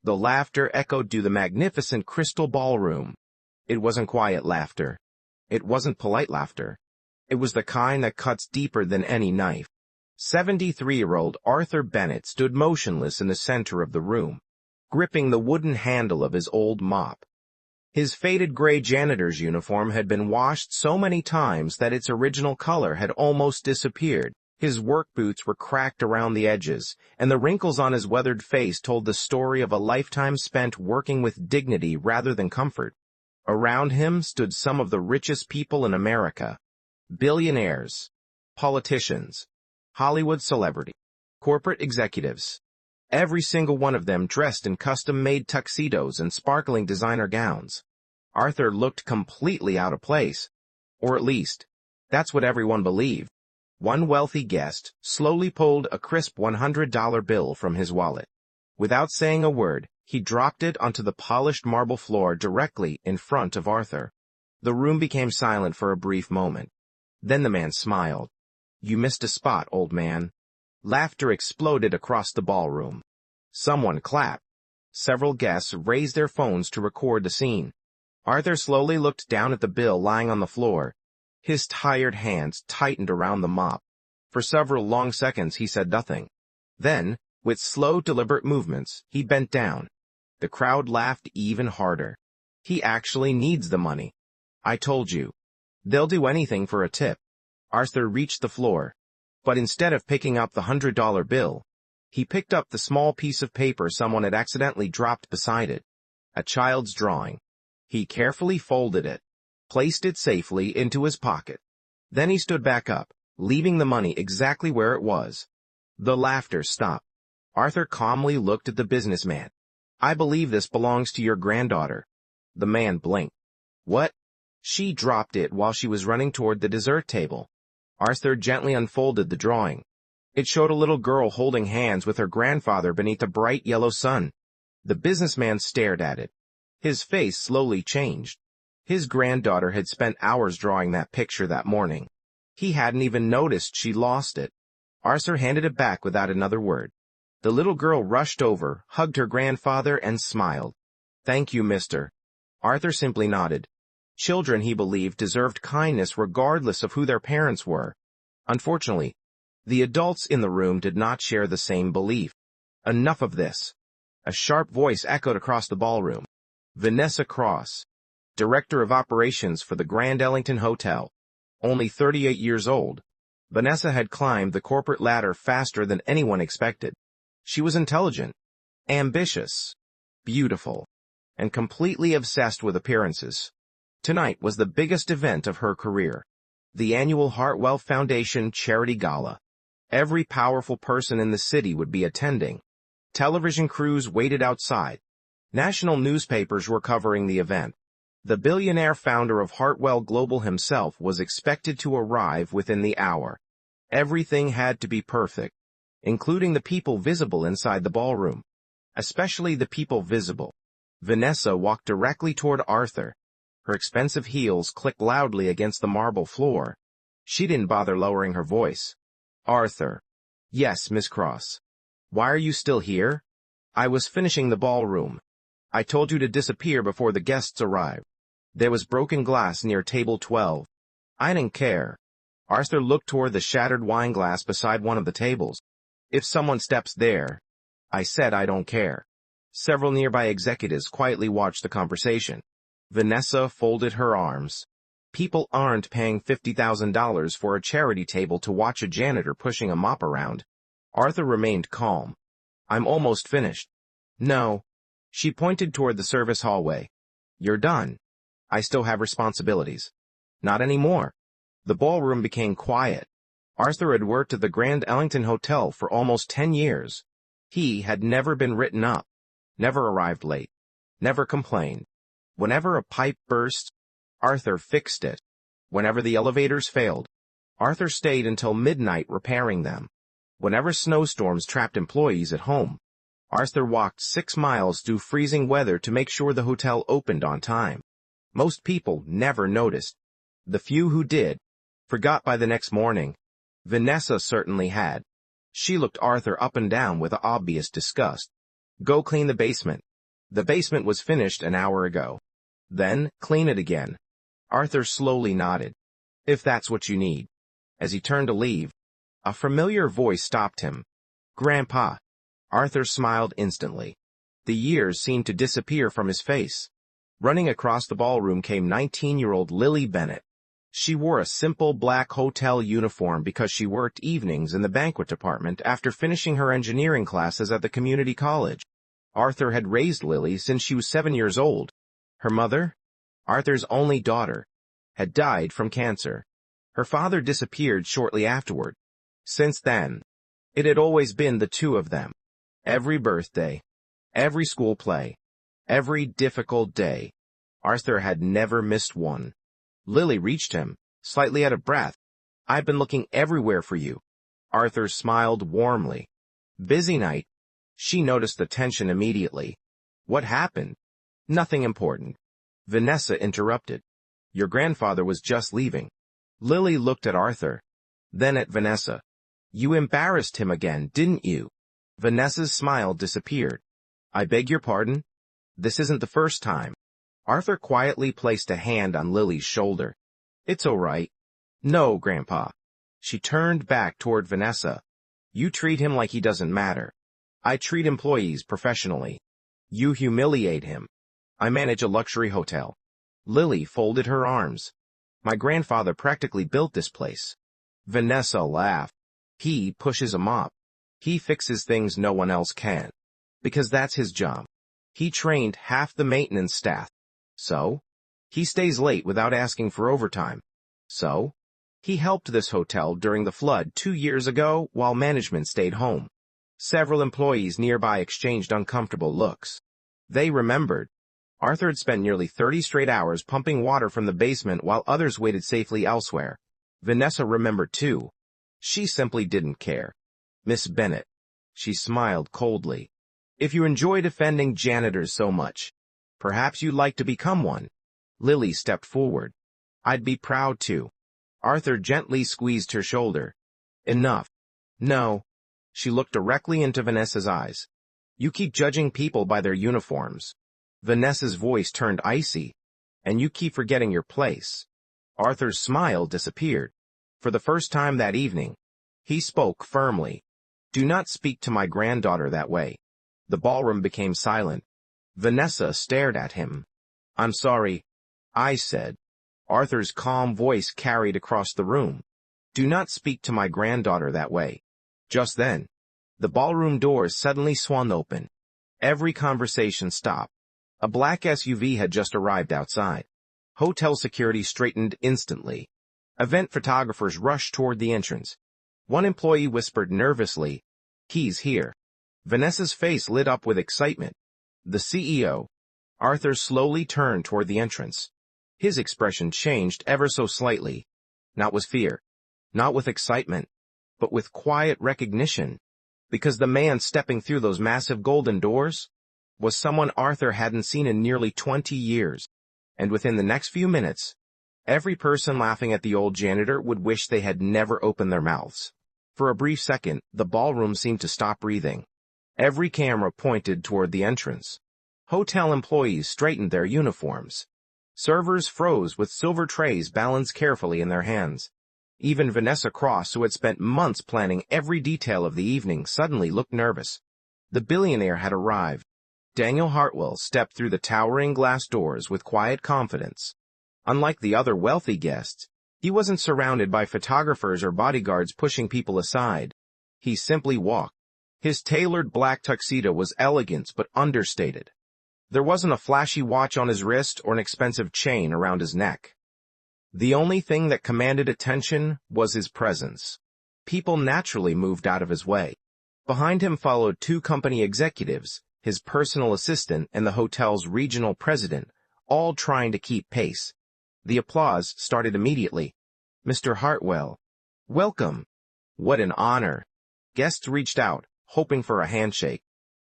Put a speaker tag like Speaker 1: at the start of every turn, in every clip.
Speaker 1: The laughter echoed through the magnificent crystal ballroom. It wasn't quiet laughter. It wasn't polite laughter. It was the kind that cuts deeper than any knife. 73-year-old Arthur Bennett stood motionless in the center of the room, gripping the wooden handle of his old mop. His faded gray janitor's uniform had been washed so many times that its original color had almost disappeared. His work boots were cracked around the edges, and the wrinkles on his weathered face told the story of a lifetime spent working with dignity rather than comfort. Around him stood some of the richest people in America. Billionaires, politicians, Hollywood celebrities, corporate executives. Every single one of them dressed in custom-made tuxedos and sparkling designer gowns. Arthur looked completely out of place. Or at least, that's what everyone believed. One wealthy guest slowly pulled a crisp $100 bill from his wallet. Without saying a word, he dropped it onto the polished marble floor directly in front of Arthur. The room became silent for a brief moment. Then the man smiled. "You missed a spot, old man." Laughter exploded across the ballroom. Someone clapped. Several guests raised their phones to record the scene. Arthur slowly looked down at the bill lying on the floor. His tired hands tightened around the mop. For several long seconds he said nothing. Then, with slow, deliberate movements, he bent down. The crowd laughed even harder. "He actually needs the money. I told you. They'll do anything for a tip." Arthur reached the floor, but instead of picking up the $100 bill, he picked up the small piece of paper someone had accidentally dropped beside it. A child's drawing. He carefully folded it, placed it safely into his pocket. Then he stood back up, leaving the money exactly where it was. The laughter stopped. Arthur calmly looked at the businessman. "I believe this belongs to your granddaughter." The man blinked. "What?" "She dropped it while she was running toward the dessert table." Arthur gently unfolded the drawing. It showed a little girl holding hands with her grandfather beneath a bright yellow sun. The businessman stared at it. His face slowly changed. His granddaughter had spent hours drawing that picture that morning. He hadn't even noticed she lost it. Arthur handed it back without another word. The little girl rushed over, hugged her grandfather, and smiled. "Thank you, mister." Arthur simply nodded. Children, he believed, deserved kindness regardless of who their parents were. Unfortunately, the adults in the room did not share the same belief. "Enough of this." A sharp voice echoed across the ballroom. Vanessa Cross, Director of Operations for the Grand Ellington Hotel. Only 38 years old, Vanessa had climbed the corporate ladder faster than anyone expected. She was intelligent, ambitious, beautiful, and completely obsessed with appearances. Tonight was the biggest event of her career, the annual Hartwell Foundation Charity Gala. Every powerful person in the city would be attending. Television crews waited outside. National newspapers were covering the event. The billionaire founder of Hartwell Global himself was expected to arrive within the hour. Everything had to be perfect, including the people visible inside the ballroom. Especially the people visible. Vanessa walked directly toward Arthur. Her expensive heels clicked loudly against the marble floor. She didn't bother lowering her voice. "Arthur." "Yes, Miss Cross." "Why are you still here?" "I was finishing the ballroom. I told you to disappear before the guests arrived. There was broken glass near table 12. I didn't care." Arthur looked toward the shattered wine glass beside one of the tables. "If someone steps there." "I said I don't care." Several nearby executives quietly watched the conversation. Vanessa folded her arms. People aren't paying $50,000 for a charity table to watch a janitor pushing a mop around. Arthur remained calm. "I'm almost finished." "No." She pointed toward the service hallway. "You're done." "I still have responsibilities." "Not anymore." The ballroom became quiet. Arthur had worked at the Grand Ellington Hotel for almost 10 years. He had never been written up, never arrived late, never complained. Whenever a pipe burst, Arthur fixed it. Whenever the elevators failed, Arthur stayed until midnight repairing them. Whenever snowstorms trapped employees at home, Arthur walked 6 miles through freezing weather to make sure the hotel opened on time. Most people never noticed. The few who did, forgot by the next morning. Vanessa certainly had. She looked Arthur up and down with obvious disgust. "Go clean the basement," The basement was finished an hour ago. Then, clean it again. Arthur slowly nodded. If that's what you need. As he turned to leave, a familiar voice stopped him. Grandpa. Arthur smiled instantly. The years seemed to disappear from his face. Running across the ballroom came 19-year-old Lily Bennett. She wore a simple black hotel uniform because she worked evenings in the banquet department after finishing her engineering classes at the community college. Arthur had raised Lily since she was 7 years old. Her mother, Arthur's only daughter, had died from cancer. Her father disappeared shortly afterward. Since then, it had always been the two of them. Every birthday, every school play, every difficult day, Arthur had never missed one. Lily reached him, slightly out of breath. I've been looking everywhere for you. Arthur smiled warmly. Busy night. She noticed the tension immediately. What happened? Nothing important. Vanessa interrupted. Your grandfather was just leaving. Lily looked at Arthur, then at Vanessa. You embarrassed him again, didn't you? Vanessa's smile disappeared. I beg your pardon? This isn't the first time. Arthur quietly placed a hand on Lily's shoulder. It's all right. No, Grandpa. She turned back toward Vanessa. You treat him like he doesn't matter. I treat employees professionally. You humiliate him. I manage a luxury hotel. Lily folded her arms. My grandfather practically built this place. Vanessa laughed. He pushes a mop. He fixes things no one else can. Because that's his job. He trained half the maintenance staff. So? He stays late without asking for overtime. So? He helped this hotel during the flood 2 years ago while management stayed home. Several employees nearby exchanged uncomfortable looks. They remembered. Arthur had spent nearly 30 straight hours pumping water from the basement while others waited safely elsewhere. Vanessa remembered too. She simply didn't care. Miss Bennett. She smiled coldly. If you enjoy defending janitors so much, perhaps you'd like to become one. Lily stepped forward. I'd be proud to. Arthur gently squeezed her shoulder. Enough. No. She looked directly into Vanessa's eyes. You keep judging people by their uniforms. Vanessa's voice turned icy. And you keep forgetting your place. Arthur's smile disappeared. For the first time that evening, he spoke firmly. Do not speak to my granddaughter that way. The ballroom became silent. Vanessa stared at him. I'm sorry, I said. Arthur's calm voice carried across the room. Do not speak to my granddaughter that way. Just then, the ballroom doors suddenly swung open. Every conversation stopped. A black SUV had just arrived outside. Hotel security straightened instantly. Event photographers rushed toward the entrance. One employee whispered nervously, He's here. Vanessa's face lit up with excitement. The CEO. Arthur slowly turned toward the entrance. His expression changed ever so slightly. Not with fear. Not with excitement. But with quiet recognition. Because the man stepping through those massive golden doors was someone Arthur hadn't seen in nearly 20 years. And within the next few minutes, every person laughing at the old janitor would wish they had never opened their mouths. For a brief second, the ballroom seemed to stop breathing. Every camera pointed toward the entrance. Hotel employees straightened their uniforms. Servers froze with silver trays balanced carefully in their hands. Even Vanessa Cross, who had spent months planning every detail of the evening, suddenly looked nervous. The billionaire had arrived. Daniel Hartwell stepped through the towering glass doors with quiet confidence. Unlike the other wealthy guests, he wasn't surrounded by photographers or bodyguards pushing people aside. He simply walked. His tailored black tuxedo was elegant but understated. There wasn't a flashy watch on his wrist or an expensive chain around his neck. The only thing that commanded attention was his presence. People naturally moved out of his way. Behind him followed two company executives, his personal assistant and the hotel's regional president, all trying to keep pace. The applause started immediately. Mr. Hartwell. Welcome. What an honor. Guests reached out, hoping for a handshake.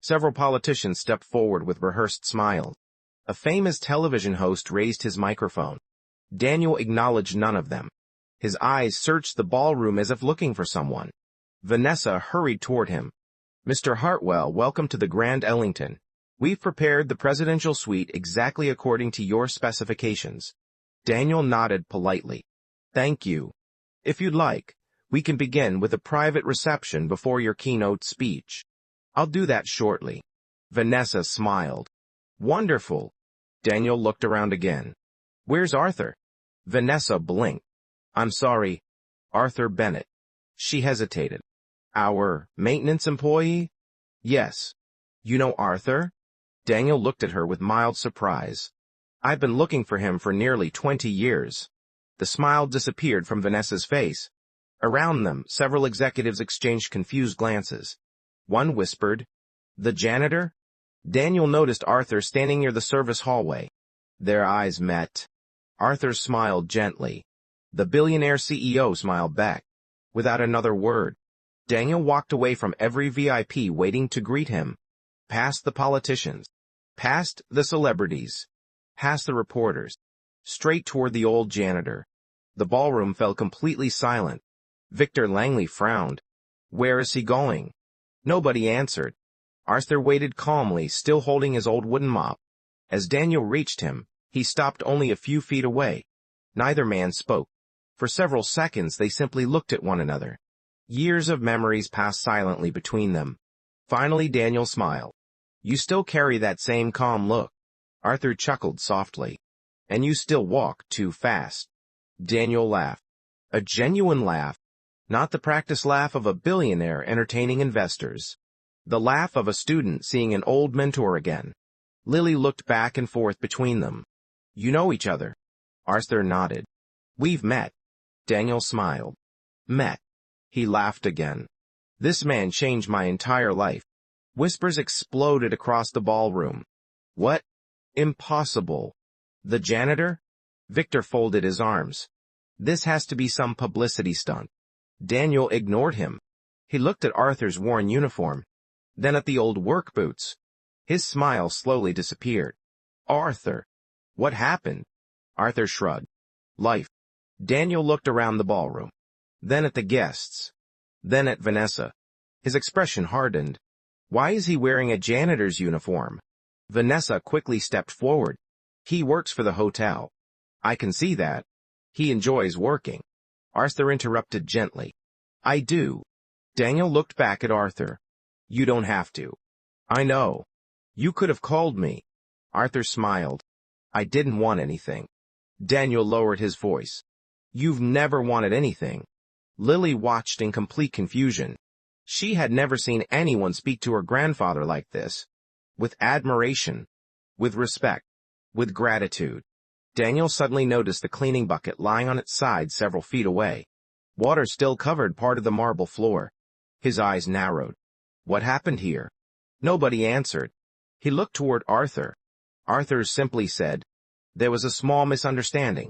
Speaker 1: Several politicians stepped forward with rehearsed smiles. A famous television host raised his microphone. Daniel acknowledged none of them. His eyes searched the ballroom as if looking for someone. Vanessa hurried toward him. Mr. Hartwell, welcome to the Grand Ellington. We've prepared the presidential suite exactly according to your specifications. Daniel nodded politely. Thank you. If you'd like, we can begin with a private reception before your keynote speech. I'll do that shortly. Vanessa smiled. Wonderful. Daniel looked around again. Where's Arthur? Vanessa blinked. I'm sorry, Arthur Bennett. She hesitated. Our maintenance employee? Yes. You know Arthur? Daniel looked at her with mild surprise. I've been looking for him for nearly 20 years. The smile disappeared from Vanessa's face. Around them, several executives exchanged confused glances. One whispered, "The janitor?" Daniel noticed Arthur standing near the service hallway. Their eyes met. Arthur smiled gently. The billionaire CEO smiled back. Without another word, Daniel walked away from every VIP waiting to greet him. Past the politicians. Past the celebrities. Past the reporters. Straight toward the old janitor. The ballroom fell completely silent. Victor Langley frowned. Where is he going? Nobody answered. Arthur waited calmly, still holding his old wooden mop. As Daniel reached him, he stopped only a few feet away. Neither man spoke. For several seconds they simply looked at one another. Years of memories passed silently between them. Finally Daniel smiled. You still carry that same calm look. Arthur chuckled softly. And you still walk too fast. Daniel laughed. A genuine laugh. Not the practice laugh of a billionaire entertaining investors. The laugh of a student seeing an old mentor again. Lily looked back and forth between them. You know each other. Arthur nodded. We've met. Daniel smiled. Met. He laughed again. This man changed my entire life. Whispers exploded across the ballroom. What? Impossible. The janitor? Victor folded his arms. This has to be some publicity stunt. Daniel ignored him. He looked at Arthur's worn uniform, then at the old work boots. His smile slowly disappeared. Arthur. What happened? Arthur shrugged. Life. Daniel looked around the ballroom, then at the guests, then at Vanessa. His expression hardened. Why is he wearing a janitor's uniform? Vanessa quickly stepped forward. He works for the hotel. I can see that. He enjoys working. Arthur interrupted gently. I do. Daniel looked back at Arthur. You don't have to. I know. You could have called me. Arthur smiled. I didn't want anything. Daniel lowered his voice. You've never wanted anything. Lily watched in complete confusion. She had never seen anyone speak to her grandfather like this. With admiration. With respect. With gratitude. Daniel suddenly noticed the cleaning bucket lying on its side several feet away. Water still covered part of the marble floor. His eyes narrowed. What happened here? Nobody answered. He looked toward Arthur. Arthur simply said, there was a small misunderstanding.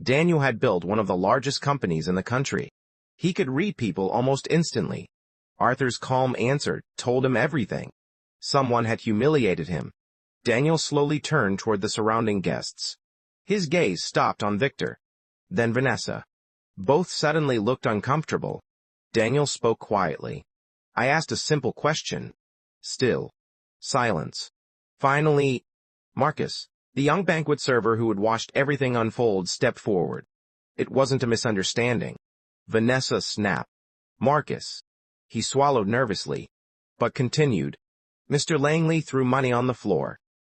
Speaker 1: Daniel had built one of the largest companies in the country. He could read people almost instantly. Arthur's calm answer told him everything. Someone had humiliated him. Daniel slowly turned toward the surrounding guests. His gaze stopped on Victor. Then Vanessa. Both suddenly looked uncomfortable. Daniel spoke quietly. I asked a simple question. Still. Silence. Finally, Marcus, the young banquet server who had watched everything unfold, stepped forward. It wasn't a misunderstanding. Vanessa snapped. Marcus. He swallowed nervously, but continued. Mr. Langley threw money on the floor.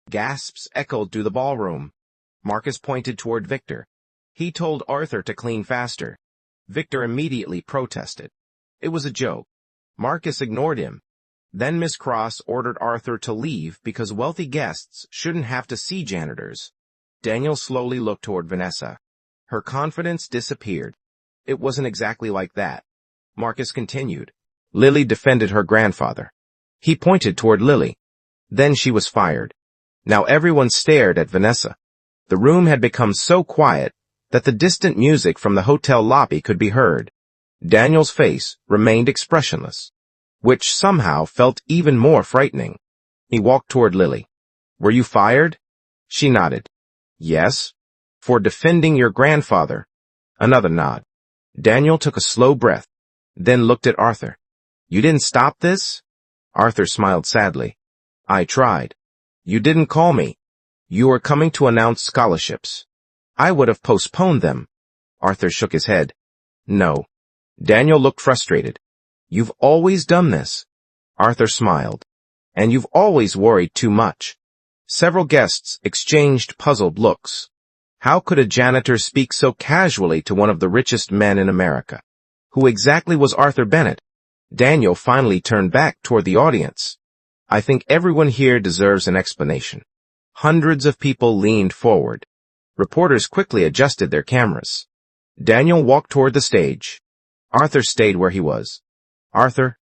Speaker 1: Gasps echoed through the ballroom. Marcus pointed toward Victor. He told Arthur to clean faster. Victor immediately protested. It was a joke. Marcus ignored him. Then Miss Cross ordered Arthur to leave because wealthy guests shouldn't have to see janitors. Daniel slowly looked toward Vanessa. Her confidence disappeared. It wasn't exactly like that. Marcus continued. Lily defended her grandfather. He pointed toward Lily. Then she was fired. Now everyone stared at Vanessa. The room had become so quiet that the distant music from the hotel lobby could be heard. Daniel's face remained expressionless, which somehow felt even more frightening. He walked toward Lily. Were you fired? She nodded. Yes. For defending your grandfather. Another nod. Daniel took a slow breath, then looked at Arthur. You didn't stop this? Arthur smiled sadly. I tried. You didn't call me. You were coming to announce scholarships. I would have postponed them. Arthur shook his head. No. Daniel looked frustrated. You've always done this. Arthur smiled. And you've always worried too much. Several guests exchanged puzzled looks. How could a janitor speak so casually to one of the richest men in America? Who exactly was Arthur Bennett? Daniel finally turned back toward the audience. I think everyone here deserves an explanation. Hundreds of people leaned forward. Reporters quickly adjusted their cameras. Daniel walked toward the stage. Arthur stayed where he was. Arthur?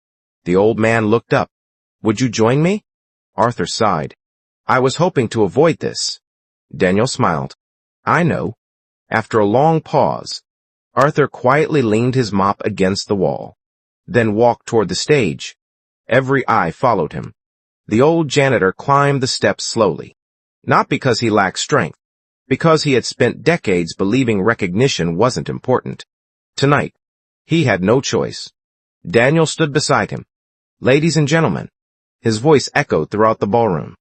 Speaker 1: The old man looked up. Would you join me? Arthur sighed. I was hoping to avoid this. Daniel smiled. I know. After a long pause, Arthur quietly leaned his mop against the wall, then walked toward the stage. Every eye followed him. The old janitor climbed the steps slowly. Not because he lacked strength, because he had spent decades believing recognition wasn't important. Tonight, he had no choice. Daniel stood beside him. Ladies and gentlemen, his voice echoed throughout the ballroom.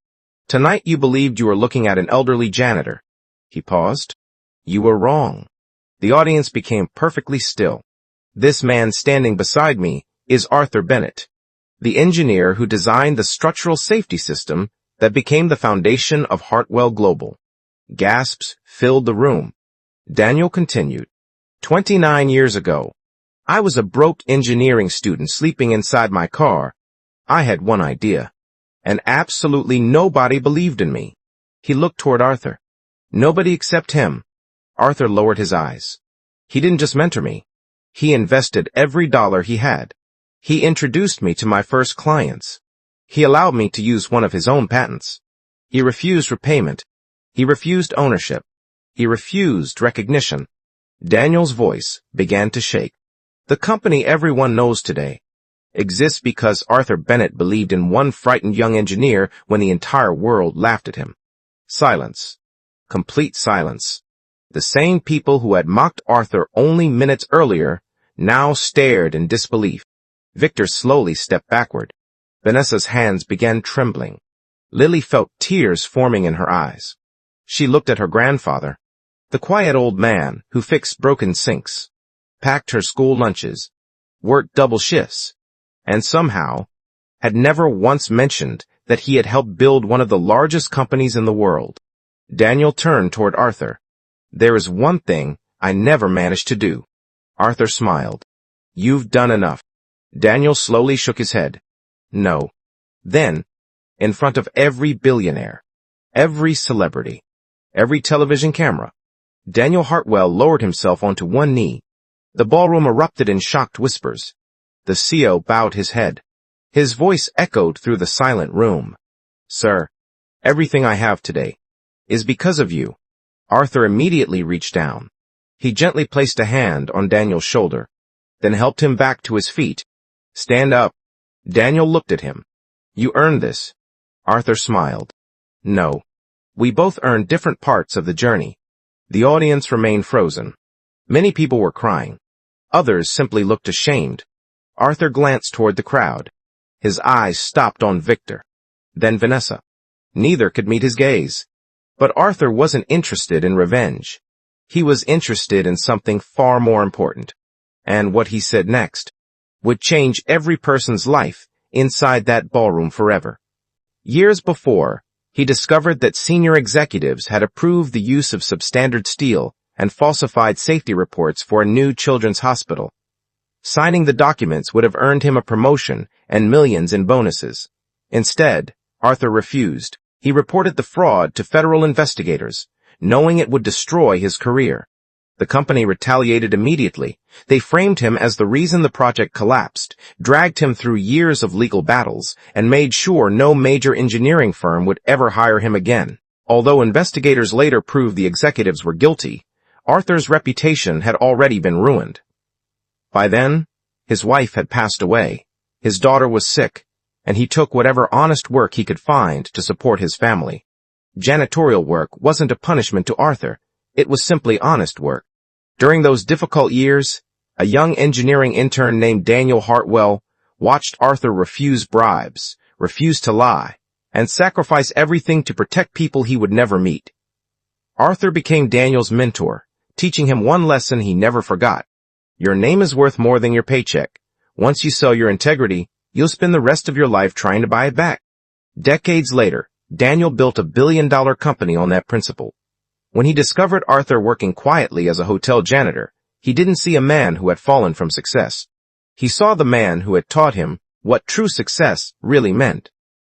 Speaker 1: Tonight you believed you were looking at an elderly janitor. He paused. You were wrong. The audience became perfectly still. This man standing beside me is Arthur Bennett, the engineer who designed the structural safety system that became the foundation of Hartwell Global. Gasps filled the room. Daniel continued. 29 years ago, I was a broke engineering student sleeping inside my car. I had one idea, and absolutely nobody believed in me. He looked toward Arthur. Nobody except him. Arthur lowered his eyes. He didn't just mentor me. He invested every dollar he had. He introduced me to my first clients. He allowed me to use one of his own patents. He refused repayment. He refused ownership. He refused recognition. Daniel's voice began to shake. The company everyone knows today exists because Arthur Bennett believed in one frightened young engineer when the entire world laughed at him. Silence. Complete silence. The same people who had mocked Arthur only minutes earlier now stared in disbelief. Victor slowly stepped backward. Vanessa's hands began trembling. Lily felt tears forming in her eyes. She looked at her grandfather, the quiet old man who fixed broken sinks, packed her school lunches, worked double shifts, and somehow had never once mentioned that he had helped build one of the largest companies in the world. Daniel turned toward Arthur. There is one thing I never managed to do. Arthur smiled. You've done enough. Daniel slowly shook his head. No. Then, in front of every billionaire, every celebrity, every television camera, Daniel Hartwell lowered himself onto one knee. The ballroom erupted in shocked whispers. The CEO bowed his head. His voice echoed through the silent room. Sir, everything I have today is because of you. Arthur immediately reached down. He gently placed a hand on Daniel's shoulder, then helped him back to his feet. Stand up. Daniel looked at him. You earned this. Arthur smiled. No. We both earned different parts of the journey. The audience remained frozen. Many people were crying. Others simply looked ashamed. Arthur glanced toward the crowd. His eyes stopped on Victor, then Vanessa. Neither could meet his gaze. But Arthur wasn't interested in revenge. He was interested in something far more important. And what he said next would change every person's life inside that ballroom forever. Years before, he discovered that senior executives had approved the use of substandard steel and falsified safety reports for a new children's hospital. Signing the documents would have earned him a promotion and millions in bonuses. Instead, Arthur refused. He reported the fraud to federal investigators, knowing it would destroy his career. The company retaliated immediately. They framed him as the reason the project collapsed, dragged him through years of legal battles, and made sure no major engineering firm would ever hire him again. Although investigators later proved the executives were guilty, Arthur's reputation had already been ruined. By then, his wife had passed away, his daughter was sick, and he took whatever honest work he could find to support his family. Janitorial work wasn't a punishment to Arthur, it was simply honest work. During those difficult years, a young engineering intern named Daniel Hartwell watched Arthur refuse bribes, refuse to lie, and sacrifice everything to protect people he would never meet. Arthur became Daniel's mentor, teaching him one lesson he never forgot. Your name is worth more than your paycheck. Once you sell your integrity, you'll spend the rest of your life trying to buy it back. Decades later, Daniel built a billion-dollar company on that principle. When he discovered Arthur working quietly as a hotel janitor, he didn't see a man who had fallen from success. He saw the man who had taught him what true success really meant.